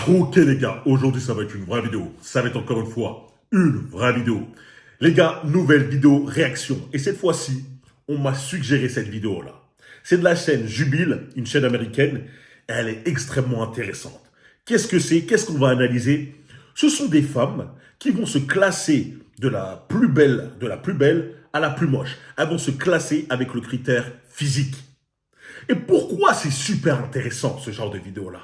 Ok les gars, aujourd'hui ça va être une vraie vidéo. Ça va être encore une fois une vraie vidéo. Les gars, nouvelle vidéo réaction. Et cette fois-ci, on m'a suggéré cette vidéo-là. C'est de la chaîne Jubile, une chaîne américaine. Et elle est extrêmement intéressante. Qu'est-ce que c'est? Qu'est-ce qu'on va analyser? Ce sont des femmes qui vont se classer de la plus belle à la plus moche. Elles vont se classer avec le critère physique. Et pourquoi c'est super intéressant ce genre de vidéo-là?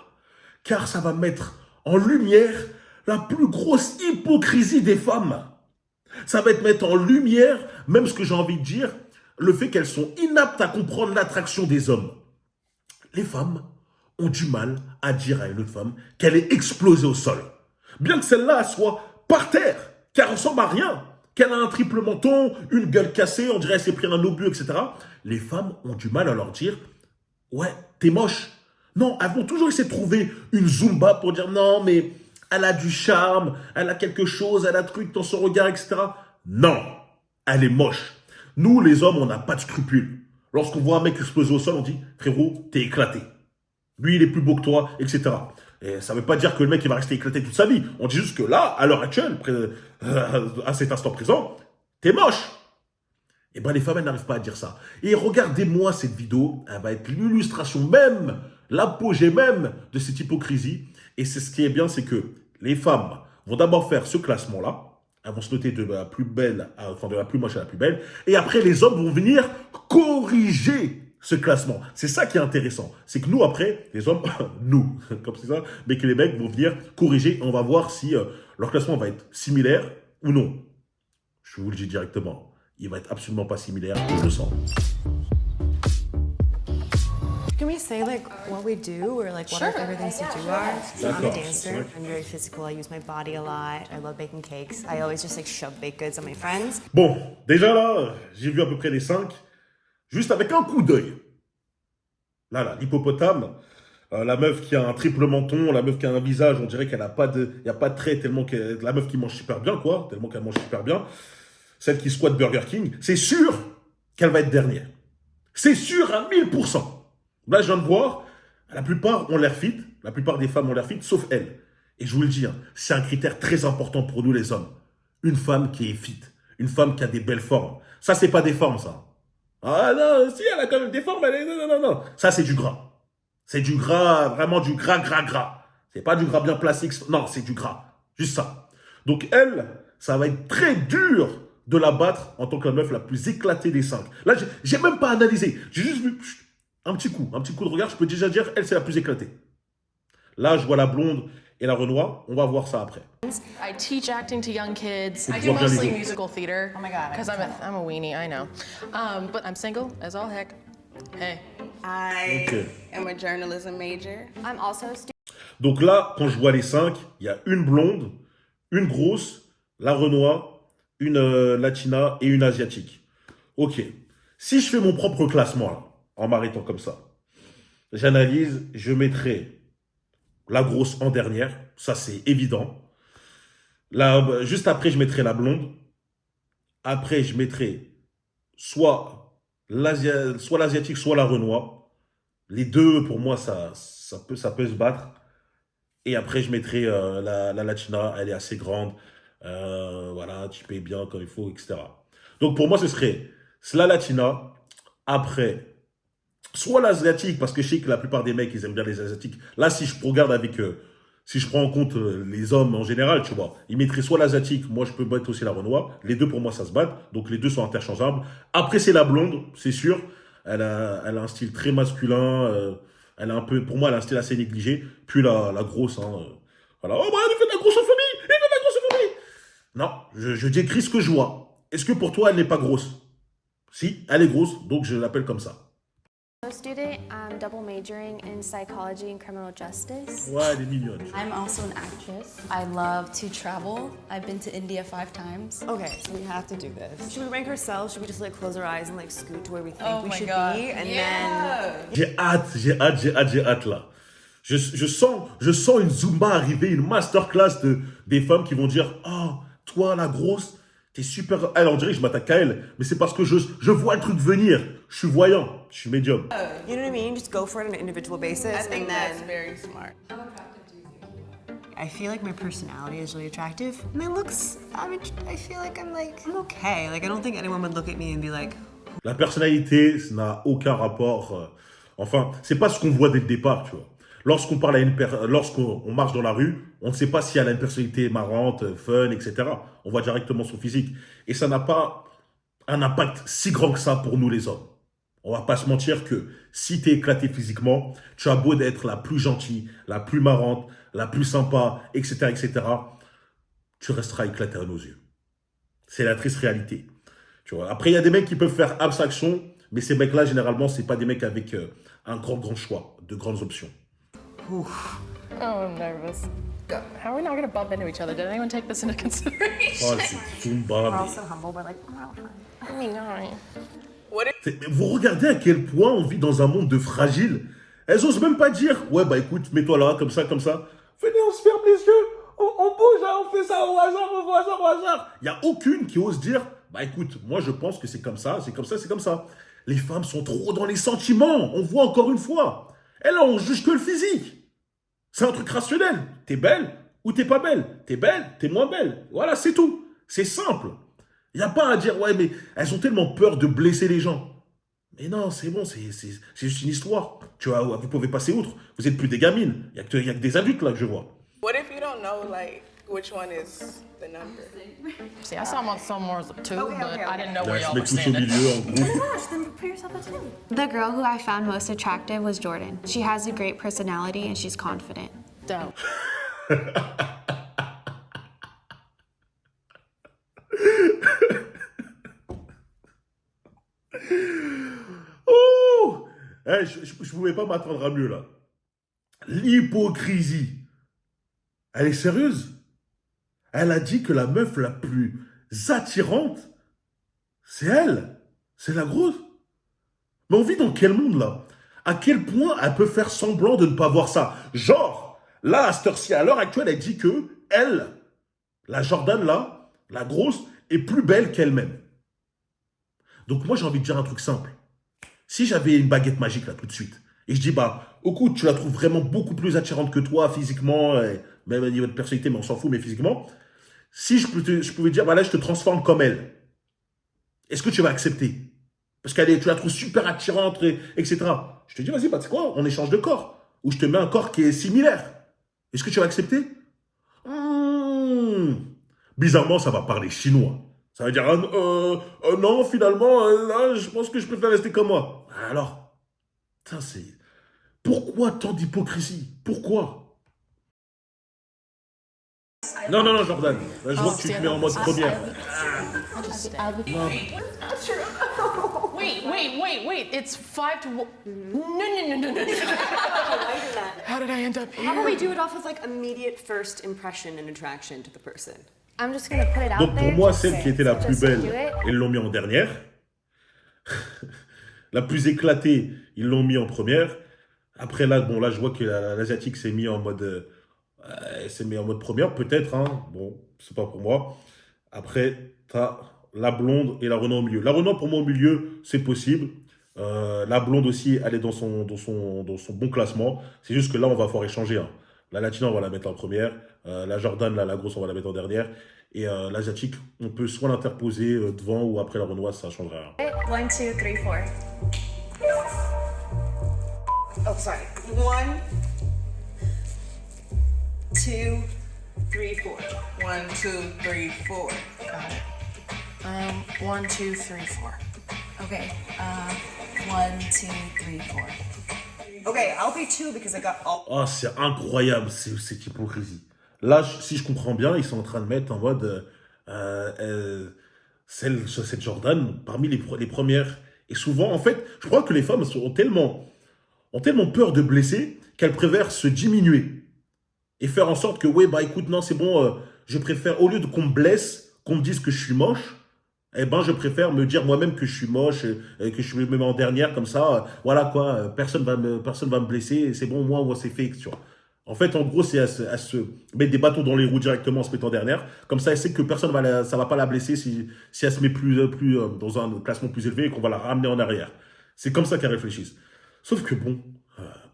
Car ça va mettre en lumière la plus grosse hypocrisie des femmes. Ça va mettre en lumière, même ce que j'ai envie de dire, le fait qu'elles sont inaptes à comprendre l'attraction des hommes. Les femmes ont du mal à dire à une autre femme qu'elle est explosée au sol. Bien que celle-là soit par terre, qu'elle ressemble à rien, qu'elle a un triple menton, une gueule cassée, on dirait qu'elle s'est pris un obus, etc. Les femmes ont du mal à leur dire « Ouais, t'es moche ». Non, elles vont toujours essayer de trouver une Zumba pour dire « Non, mais elle a du charme, elle a quelque chose, elle a un truc dans son regard, etc. » Non, elle est moche. Nous, les hommes, on n'a pas de scrupules. Lorsqu'on voit un mec exploser au sol, on dit « Frérot, t'es éclaté. Lui, il est plus beau que toi, etc. » Et ça ne veut pas dire que le mec il va rester éclaté toute sa vie. On dit juste que là, à l'heure actuelle, à cet instant présent, t'es moche. Et bien les femmes, elles n'arrivent pas à dire ça. Et regardez-moi cette vidéo, elle va être l'illustration même, l'apogée même de cette hypocrisie. Et c'est ce qui est bien, c'est que les femmes vont d'abord faire ce classement-là. Elles vont se noter de la plus belle, enfin de la plus moche à la plus belle. Et après, les hommes vont venir corriger ce classement. C'est ça qui est intéressant. C'est que nous, après, les hommes, nous, comme c'est ça, mais que les mecs vont venir corriger. On va voir si leur classement va être similaire ou non. Je vous le dis directement. Il va être absolument pas similaire, je le sens. Can we say like what we do or like what our favorite things to do are? So I'm a dancer. I'm very physical. I use my body a lot. I love baking cakes. I always just like shove baked goods on my friends. Bon, déjà là, j'ai vu à peu près les 5, juste avec un coup d'œil. Là, l'hippopotame, la meuf qui a un triple menton, la meuf qui a un visage, on dirait qu'elle n'a pas de, il y a pas de traits tellement que la meuf qui mange super bien, quoi, tellement qu'elle mange super bien. Celle qui squatte Burger King, c'est sûr qu'elle va être dernière. C'est sûr à 1000%. Là, je viens de voir, la plupart ont l'air fit, la plupart des femmes ont l'air fit, sauf elle. Et je vous le dis, hein, c'est un critère très important pour nous les hommes. Une femme qui est fit, une femme qui a des belles formes. Ça, c'est pas des formes, ça. Ah non, si, elle a quand même des formes, elle est... Non. Ça, c'est du gras. C'est du gras, vraiment du gras. C'est pas du gras bien placé. Non, c'est du gras. Juste ça. Donc, elle, ça va être très dur de la battre en tant que la meuf la plus éclatée des 5. Là, j'ai même pas analysé. J'ai juste vu un petit coup de regard. Je peux déjà dire, elle, c'est la plus éclatée. Là, je vois la blonde et la Renoir. On va voir ça après. I teach acting to young kids. I do mostly musical theater. Oh my God, Because I'm a weenie, I know. But I'm single as all heck. Hey. I Ok. am a journalism major. I'm also Donc là, quand je vois les 5, il y a une blonde, une grosse, la Renoir, une latina et une asiatique. Ok. Si je fais mon propre classement, là, en m'arrêtant comme ça, j'analyse, je mettrai la grosse en dernière. Ça, c'est évident. Là, juste après, je mettrai la blonde. Après, je mettrai soit l'asiatique, soit la Renoir. Les deux, pour moi, ça peut se battre. Et après, je mettrai la latina. Elle est assez grande. Voilà, tu payes bien comme il faut, etc. Donc, pour moi, ce serait la latina. Après, soit l'asiatique, parce que je sais que la plupart des mecs, ils aiment bien les asiatiques. Là, si je regarde avec... si je prends en compte les hommes en général, tu vois, ils mettraient soit l'asiatique, moi je peux battre aussi la Renoir. Les deux pour moi ça se bat, donc les deux sont interchangeables. Après c'est la blonde, c'est sûr. Elle a un style très masculin. Elle a un peu, pour moi elle a un style assez négligé. Puis la grosse, hein, voilà. Oh bah elle fait de la grossophobie, elle fait de la grossophobie. Non, je décris ce que je vois. Est-ce que pour toi elle n'est pas grosse? Si, elle est grosse, donc je l'appelle comme ça. Student, I'm double majoring in psychology and criminal justice. Ouais, elle est mignonne. I'm also an actress. I love to travel. I've been to India 5 times. okay. So we have to do this. Should we rank ourselves? Should we just like close our eyes and like scoot to where we think Oh we my should God. be, and J'ai hâte là. Je sens une Zumba arriver, une masterclass des femmes qui vont dire « Oh, toi la grosse, t'es super... » Elle, on dirait que je m'attaque à elle, mais c'est parce que je vois le truc venir. Je suis voyant, je suis médium. then you know what I mean? Just go for it on an individual basis, I think and that's then very smart. I feel like my personality is really attractive. My looks, I feel like I'm okay. Like I don't think anyone would look at me and be like, La personnalité, ça n'a aucun rapport. Enfin, c'est pas ce qu'on voit dès le départ, tu vois. Lorsqu'on parle à lorsqu'on marche dans la rue, on ne sait pas si elle a une personnalité marrante, fun, etc. On voit directement son physique. Et ça n'a pas un impact si grand que ça pour nous les hommes. On va pas se mentir que si tu es éclaté physiquement, tu as beau d'être la plus gentille, la plus marrante, la plus sympa, etc., tu resteras éclaté à nos yeux. C'est la triste réalité. Tu vois. Après, il y a des mecs qui peuvent faire abstraction, mais ces mecs-là, généralement, c'est pas des mecs avec un grand choix, de grandes options. Oh, I'm nervous. How are we not going to bump into each other? Did anyone take this into consideration? Oh, c'est Zumba. we're mais- all so humble. We're like, oh, fine. I mean, all right. Vous regardez à quel point on vit dans un monde de fragiles. Elles osent même pas dire, ouais, bah écoute, mets-toi là, comme ça. Venez, on se ferme les yeux, on bouge, hein, on fait ça au hasard. Il n'y a aucune qui ose dire, bah écoute, moi je pense que c'est comme ça. Les femmes sont trop dans les sentiments, on voit encore une fois. Et là, on juge que le physique. C'est un truc rationnel. T'es belle ou t'es pas belle. T'es belle, t'es moins belle. Voilà, c'est tout. C'est simple. Il n'y a pas à dire, ouais, mais elles ont tellement peur de blesser les gens. Mais non, c'est bon, c'est juste une histoire. Tu vois, vous pouvez passer outre. Vous êtes plus des gamines. Il y a que des adultes là que je vois. What if you don't know, like, which one is the number? See, I saw them on somewhere too, but I didn't know Là, where ils se y'all were mettent tous au standing. milieu en groupe. Gosh, then put yourself a two. The girl who I found most attractive was Jordan. She has a great personality and she's confident. Dope. Oh je pouvais pas m'attendre à mieux là. L'hypocrisie. Elle est sérieuse. Elle a dit que la meuf la plus attirante, c'est elle. C'est la grosse. Mais on vit dans quel monde là? À quel point elle peut faire semblant de ne pas voir ça? Genre, là, à cette heure-ci, à l'heure actuelle, elle dit que elle, la Jordan là, la grosse, est plus belle qu'elle-même. Donc moi, j'ai envie de dire un truc simple. Si j'avais une baguette magique là tout de suite, et je dis, bah, écoute, tu la trouves vraiment beaucoup plus attirante que toi physiquement, même au niveau de personnalité, mais on s'en fout, mais physiquement, si je pouvais dire, bah là, je te transforme comme elle, est-ce que tu vas accepter? Parce tu la trouves super attirante, etc. Je te dis, vas-y, bah, tu sais quoi, on échange de corps, ou je te mets un corps qui est similaire. Est-ce que tu vas accepter? Bizarrement, ça va parler chinois. Ça veut dire, non, finalement, là, je pense que je préfère rester comme moi. Alors, ça, c'est... Pourquoi tant d'hypocrisie? Pourquoi? Non, Jordan. Là, je vois que tu te mets en mode première. Wait. It's 5 to 1. No. How did I end up How here? about we do it off of like immediate first impression and attraction to the person? I'm just gonna put it out Donc, pour there. moi, just celle qui était la plus just do belle, it. ils l'ont mis en dernière. La plus éclatée, ils l'ont mis en première. Après, là, bon, là, je vois que l'asiatique s'est mis en mode... première, peut-être, hein. Bon, c'est pas pour moi. Après, t'as la blonde et la Renault au milieu. La Renault, pour moi, au milieu, c'est possible. La blonde aussi, elle est dans son bon classement. C'est juste que là, on va pouvoir échanger. Hein. La Latina, on va la mettre en première. La Jordan, là, la grosse, on va la mettre en dernière. Et l'asiatique, on peut soit l'interposer devant ou après la Renoise, ça ne changera rien. 1, 2, 3, 4. Oh, sorry. 1, 2, 3, 4. 1, 2, 3, 4. 1, 2, 3, 4. Okay. 1, 2, 3, 4. Okay, I'll be 2 because I got all. Ah, c'est incroyable, cette hypocrisie. Là, si je comprends bien, ils sont en train de mettre en mode cette Jordan parmi les premières. Et souvent, en fait, je crois que les femmes ont tellement peur de blesser qu'elles préfèrent se diminuer et faire en sorte que, ouais, bah écoute, non, c'est bon, je préfère, au lieu de qu'on me blesse, qu'on me dise que je suis moche, eh ben, je préfère me dire moi-même que je suis moche, que je me mets en dernière, comme ça, voilà quoi, personne va me blesser, c'est bon, moi, c'est fake, tu vois. En fait, en gros, c'est à se mettre des bâtons dans les roues directement en se mettant dernière. Comme ça, elle sait que personne ça va pas la blesser si elle se met plus dans un classement plus élevé et qu'on va la ramener en arrière. C'est comme ça qu'elles réfléchissent. Sauf que bon,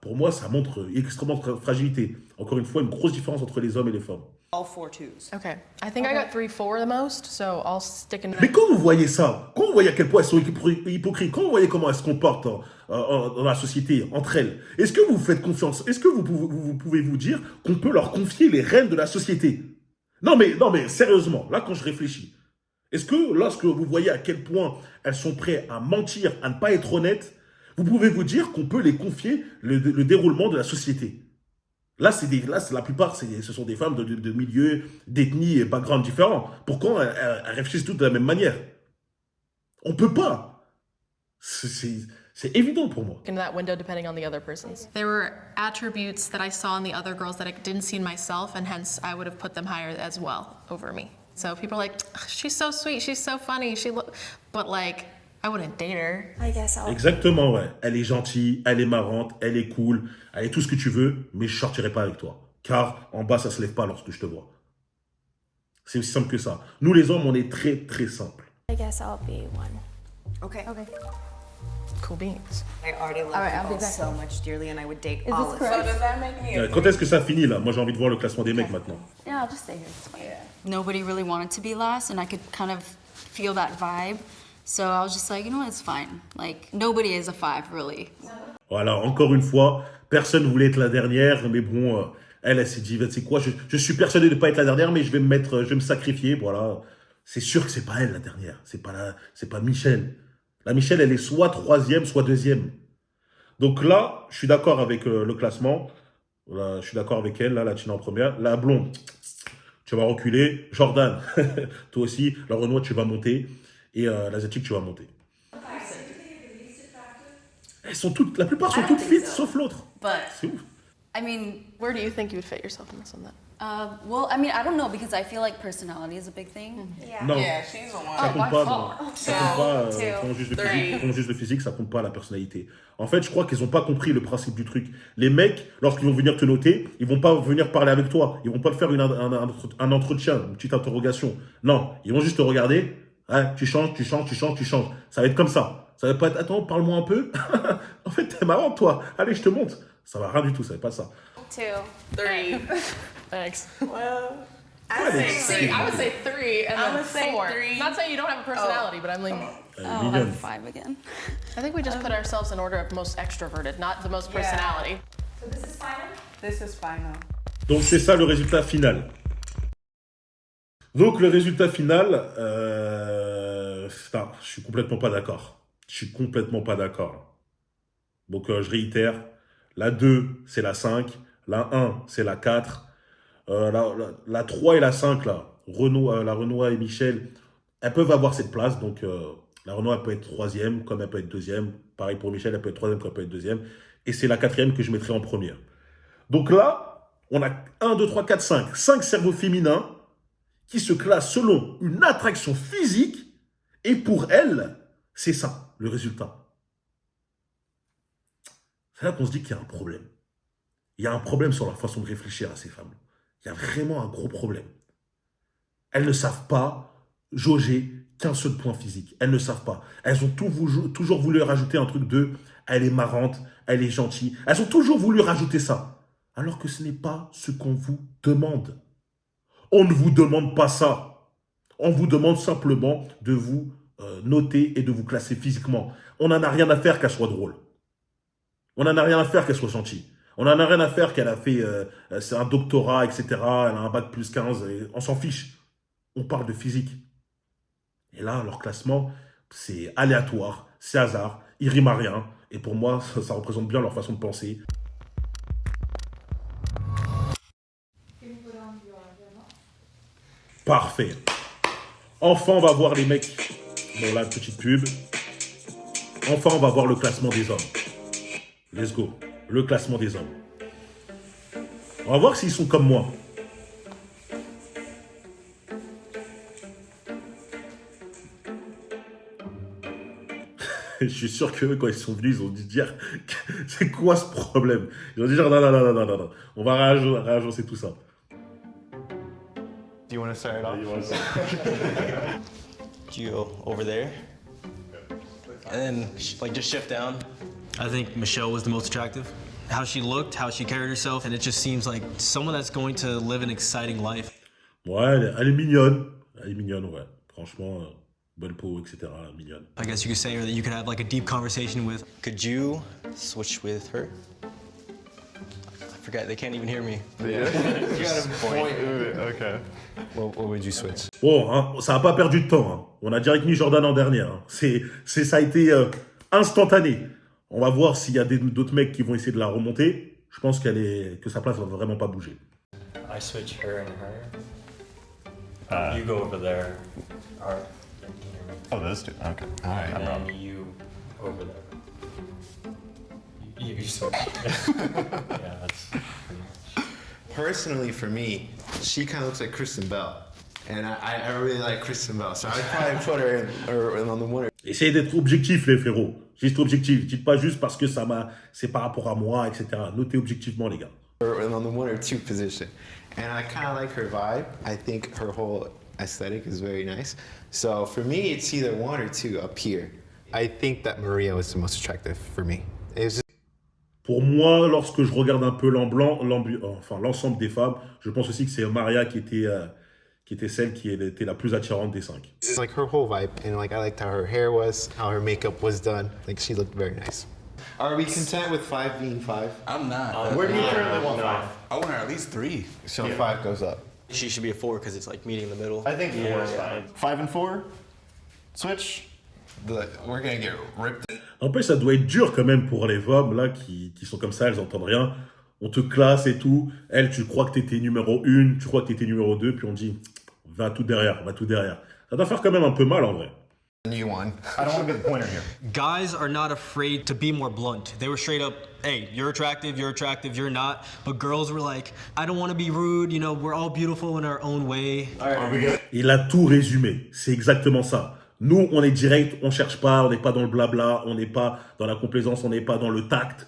pour moi, ça montre extrêmement de fragilité. Encore une fois, une grosse différence entre les hommes et les femmes. All 4 twos. Okay. I think I got 3-4 the most, so I'll stick in Mais quand vous voyez ça, quand vous voyez à quel point elles sont hypocrites, quand vous voyez comment elles se comportent dans la société, entre elles, est-ce que vous faites confiance? Est-ce que vous pouvez vous dire qu'on peut leur confier les rênes de la société? Non mais sérieusement, là quand je réfléchis, est-ce que lorsque vous voyez à quel point elles sont prêtes à mentir, à ne pas être honnêtes, vous pouvez vous dire qu'on peut les confier le déroulement de la société? Là, la plupart, ce sont des femmes de milieux, d'ethnies et backgrounds différents. Pourquoi elles réfléchissent toutes de la même manière? On peut pas. C'est évident pour moi. in that window depending on the other person's. There were attributes that I saw in the other girls that I didn't see in myself, and hence I would have put them higher as well over me. So people are like, she's so sweet, she's so funny, but like, I wouldn't date her. I guess I'll. Exactement, ouais. Elle est gentille, elle est marrante, elle est cool, elle est tout ce que tu veux, mais je sortirai pas avec toi. Car en bas, ça se lève pas lorsque je te vois. C'est aussi simple que ça. Nous, les hommes, on est très, très simple. I guess I'll be one. Okay. Okay. Cool beans. I already love right, you I'll be both back. so much dearly, and I would date this all of you. correct? So does that make me a Quand est-ce que ça finit, là? Moi, j'ai envie de voir le classement des mecs maintenant. Yeah, I'll just stay here. It's fine. Nobody really wanted to be last, and I could kind of feel that vibe. So I was just like, you know what, it's fine. Like, nobody is a 5, really. Voilà, encore une fois, personne voulait être la dernière, mais bon, elle s'est dit, tu sais quoi, je suis persuadé de ne pas être la dernière, mais je vais me sacrifier, voilà. C'est sûr que c'est pas elle la dernière, c'est pas Michel. La Michel, elle est soit 3e, soit 2e. Donc là, je suis d'accord avec le classement. Là, je suis d'accord avec elle, là, la Tina en première. La blonde, tu vas reculer. Jordan, toi aussi. La Renoir, tu vas monter. Et l'Asiatique, tu vas monter. Elles sont toutes, la plupart sont toutes fit, sauf l'autre. But, C'est ouf. I mean, Where do you think you would fit yourself in this one then? well, I mean, I don't know, because I feel like personality is a big thing. Non, Yeah, she's the ça one. compte pas. Non. Ça compte pas. Font juste le physique, ça compte pas la personnalité. En fait, je crois qu'ils ont pas compris le principe du truc. Les mecs, lorsqu'ils vont venir te noter, ils vont pas venir parler avec toi. Ils vont pas te faire un entretien, une petite interrogation. Non, ils vont juste te regarder. Ouais, tu changes. Ça va être comme ça. Ça va pas être, attends, parle-moi un peu. En fait, t'es marrant, toi. Allez, je te montre. Ça va rien du tout, ça va pas ça. 2. 3. Thanks. Well, See, I would say 3 and I'ma then say 4. 3. Not saying you don't have a personality, but I'm leaning. Oh, I'm Mignonne. 5 again. I think we just put ourselves in order of most extroverted, not the most Yeah. personality. this is final. Donc c'est ça le résultat final. Donc le résultat final, putain, je suis complètement pas d'accord. Donc je réitère, la 2 c'est la 5, la 1 c'est la 4, la 3 et la 5 là, la Renoir et Michel, elles peuvent avoir cette place. Donc la Renoir elle peut être 3e comme elle peut être 2e. Pareil pour Michel, elle peut être 3e comme elle peut être 2e. Et c'est la 4e que je mettrai en première. Donc là, on a 1, 2, 3, 4, 5. 5 cerveaux féminins qui se classent selon une attraction physique. Et pour elles, c'est ça, le résultat. C'est là qu'on se dit qu'il y a un problème. Il y a un problème sur la façon de réfléchir à ces femmes. Il y a vraiment un gros problème. Elles ne savent pas jauger qu'un seul point physique. Elles ne savent pas. Elles ont toujours voulu rajouter un truc de « elle est marrante, elle est gentille ». Elles ont toujours voulu rajouter ça. Alors que ce n'est pas ce qu'on vous demande. On ne vous demande pas ça. On vous demande simplement de vous noter et de vous classer physiquement. On n'en a rien à faire qu'elle soit drôle. On n'en a rien à faire qu'elle soit gentille. On n'en a rien à faire qu'elle a fait c'est un doctorat, etc. Elle a un bac plus 15. Et on s'en fiche. On parle de physique. Et là, leur classement, c'est aléatoire, c'est hasard, il rime à rien. Et pour moi, ça représente bien leur façon de penser. Parfait. Enfin, on va voir les mecs. Bon, là, petite pub. Enfin, on va voir le classement des hommes. Let's go. Le classement des hommes. On va voir s'ils sont comme moi. Je suis sûr que quand ils sont venus, ils ont dû dire c'est quoi ce problème. Ils ont dit genre non. On va réagencer tout ça. Do you want to start it off? You go over there, and then like just shift down. I think Michelle was the most attractive. how she looked, how she carried herself, and it just seems like someone that's going to live an exciting life. Ouais, elle est mignonne. Elle est mignonne, ouais. Franchement, belle peau, etc. Mignonne. I guess you could say that you could have like a deep conversation with. Could you switch with her? I forgot, they can't even hear me. Yeah. You gotta point. Okay. What would you switch? Bon, hein, ça n'a pas perdu de temps. Hein. On a direct mis Jordan en dernière. Hein. Ça a été instantané. On va voir s'il y a d'autres mecs qui vont essayer de la remonter. Je pense que sa place va vraiment pas bouger. I switch her and her. You go over there. Or, Oh, those two. Okay. All right. and then you over there. You switch. Yeah, that's pretty much. Personally, for me, she kind of looks like Kristen Bell. And I really like Kristen Bell. So I'd probably put her on the winner. Essayez d'être objectif, les frérots. Juste objectif. Dites pas juste parce que c'est par rapport à moi, etc. Notez objectivement, les gars. On the 1 or 2 position. And I kind of like her vibe. I think her whole aesthetic is very nice. So for me, it's either 1 or 2 up here. I think that Maria was the most attractive for me. It was just... Pour moi, lorsque je regarde un peu l'ensemble des femmes, je pense aussi que c'est Maria qui était celle qui était la plus attirante des 5. It's like her whole vibe, and like I liked how her hair was, how her makeup was done. Like she looked very nice. Are we content with 5 being 5? I'm not. Where do you currently want 5? I want her at least 3. So 5 goes up. She should be a 4 because it's like meeting in the middle. I think 4 is fine. 5 and 4? Switch? We're gonna get ripped. En plus, ça doit être dur quand même pour les femmes là qui sont comme ça, elles entendent rien. On te classe et tout. Elle, tu crois que t'étais numéro 1, tu crois que t'étais numéro 2, puis on dit va tout derrière. Ça doit faire quand même un peu mal en vrai. New one. I don't want to be the pointer here. Guys are not afraid to be more blunt. They were straight up, hey, you're attractive, you're not. But girls were like, I don't want to be rude, you know, we're all beautiful in our own way. Il a tout résumé. C'est exactement ça. Nous, on est direct, on cherche pas, on n'est pas dans le blabla, on n'est pas dans la complaisance, on n'est pas dans le tact.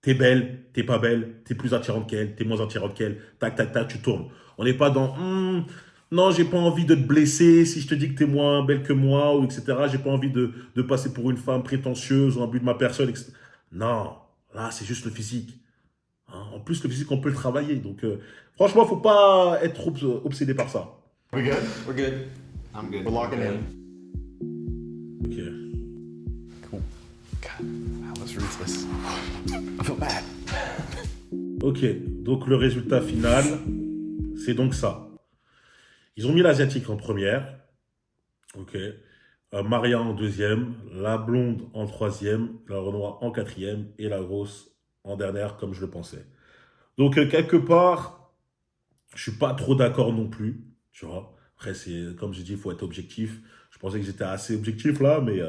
T'es belle, t'es pas belle, t'es plus attirante qu'elle, t'es moins attirante qu'elle. Tac, tac, tac, tu tournes. On n'est pas dans non, j'ai pas envie de te blesser si je te dis que t'es moins belle que moi, ou etc. J'ai pas envie de passer pour une femme prétentieuse ou un but de ma personne, etc. Non, là, c'est juste le physique. Hein? En plus, le physique, on peut le travailler. Donc, franchement, faut pas être trop obsédé par ça. We good? We're good. I'm good. We're locking in. Ok. Cool. God, that was ruthless. I feel bad. Ok, donc le résultat final, c'est donc ça. Ils ont mis l'asiatique en première. Ok. Maria en deuxième, la blonde en troisième, la Renoir en quatrième et la grosse en dernière, comme je le pensais. Donc, quelque part, je suis pas trop d'accord non plus, tu vois. Après, c'est comme je dis, il faut être objectif. Je pensais que j'étais assez objectif là, mais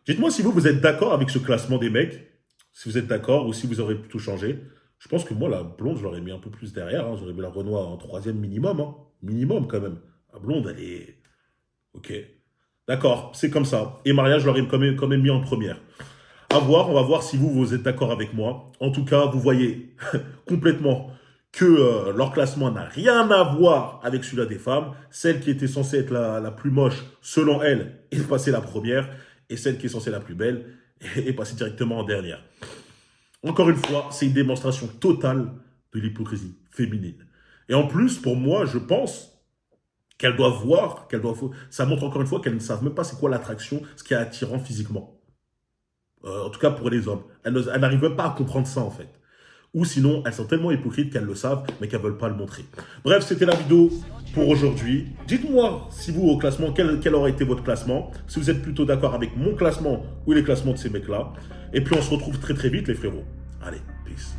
dites-moi si vous êtes d'accord avec ce classement des mecs, si vous êtes d'accord ou si vous aurez plutôt changé. Je pense que moi, la blonde, je l'aurais mis un peu plus derrière. Hein. J'aurais mis la Renoir en troisième minimum. Hein. Minimum quand même. La blonde, elle est... Ok. D'accord, c'est comme ça. Et Maria, je l'aurais quand même mis en première. À voir, on va voir si vous êtes d'accord avec moi. En tout cas, vous voyez complètement que leur classement n'a rien à voir avec celui-là des femmes. Celle qui était censée être la plus moche, selon elle, est passée la première. Et celle qui est censée être la plus belle est passée directement en dernière. Encore une fois, c'est une démonstration totale de l'hypocrisie féminine. Et en plus, pour moi, je pense qu'elles doivent voir, ça montre encore une fois qu'elles ne savent même pas c'est quoi l'attraction, ce qui est attirant physiquement. En tout cas pour les hommes. Elles n'arrivent même pas à comprendre ça en fait. Ou sinon, elles sont tellement hypocrites qu'elles le savent, mais qu'elles ne veulent pas le montrer. Bref, c'était la vidéo pour aujourd'hui. Dites-moi, si vous, au classement, quel aurait été votre classement. Si vous êtes plutôt d'accord avec mon classement ou les classements de ces mecs-là. Et puis, on se retrouve très très vite, les frérots. Allez, peace.